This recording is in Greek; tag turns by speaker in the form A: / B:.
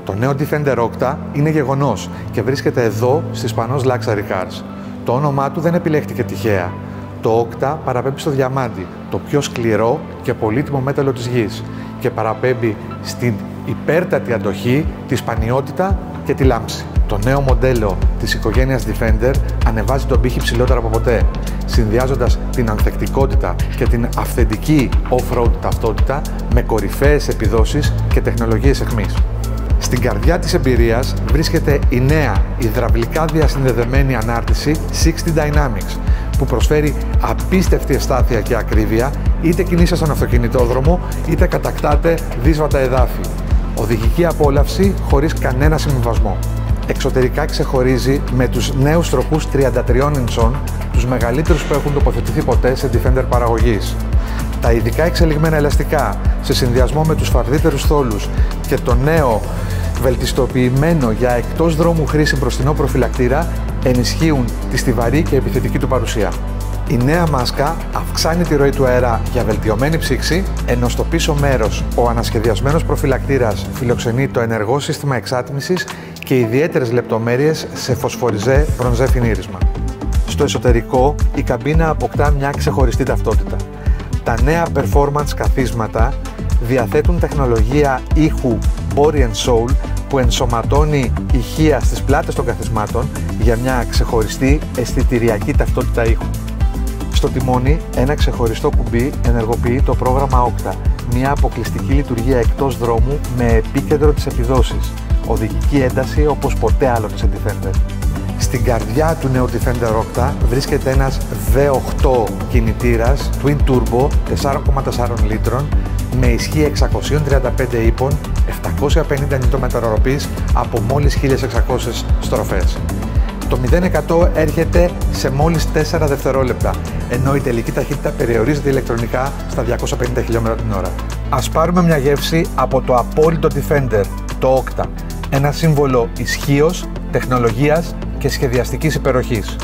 A: Το νέο Defender Octa είναι γεγονός και βρίσκεται εδώ στις Panos Luxury Cars. Το όνομά του δεν επιλέχτηκε τυχαία. Το Octa παραπέμπει στο διαμάντι, το πιο σκληρό και πολύτιμο μέταλλο της γης, και παραπέμπει στην υπέρτατη αντοχή, τη σπανιότητα και τη λάμψη. Το νέο μοντέλο της οικογένειας Defender ανεβάζει τον πύχη ψηλότερα από ποτέ, συνδυάζοντας την ανθεκτικότητα και την αυθεντική off-road ταυτότητα με κορυφαίες επιδόσεις και τεχνολογίες αιχμής. Στην καρδιά της εμπειρίας βρίσκεται η νέα υδραυλικά διασυνδεδεμένη ανάρτηση 60 Dynamics, που προσφέρει απίστευτη ευστάθεια και ακρίβεια, είτε κινείστε στον αυτοκινητόδρομο είτε κατακτάτε δύσβατα εδάφη. Οδηγική απόλαυση χωρίς κανένα συμβιβασμό. Εξωτερικά ξεχωρίζει με τους νέους τροχούς 33 ιντσών, τους μεγαλύτερους που έχουν τοποθετηθεί ποτέ σε Defender παραγωγής. Τα ειδικά εξελιγμένα ελαστικά, σε συνδυασμό με τους φαρδύτερους θόλους και το νέο βελτιστοποιημένο για εκτός δρόμου χρήση μπροστινό προφυλακτήρα, ενισχύουν τη στιβαρή και επιθετική του παρουσία. Η νέα μάσκα αυξάνει τη ροή του αέρα για βελτιωμένη ψήξη, ενώ στο πίσω μέρος ο ανασχεδιασμένος προφυλακτήρας φιλοξενεί το ενεργό σύστημα εξάτμισης και ιδιαίτερες λεπτομέρειες σε φωσφοριζέ μπρονζέ φινίρισμα. Στο εσωτερικό, η καμπίνα αποκτά μια ξεχωριστή ταυτότητα. Τα νέα performance καθίσματα διαθέτουν τεχνολογία ήχου Body & Soul που ενσωματώνει ηχεία στις πλάτες των καθισμάτων για μια ξεχωριστή αισθητηριακή ταυτότητα ήχου. Στο τιμόνι, ένα ξεχωριστό κουμπί ενεργοποιεί το πρόγραμμα Octa, μια αποκλειστική λειτουργία εκτός δρόμου με επίκεντρο τις επιδόσεις, οδηγική ένταση όπως ποτέ άλλοτε σε Defender. Στην καρδιά του νέου Defender Octa βρίσκεται ένας V8 κινητήρας Twin Turbo 4,4 λίτρων με ισχύ 635 ύπων, 750 Nm από μόλις 1600 στροφές. Το 0% έρχεται σε μόλις 4 δευτερόλεπτα, ενώ η τελική ταχύτητα περιορίζεται ηλεκτρονικά στα 250 χιλιόμετρα την ώρα. Ας πάρουμε μια γεύση από το απόλυτο Defender, το Octa, ένα σύμβολο ισχύος, τεχνολογίας και σχεδιαστικής υπεροχής.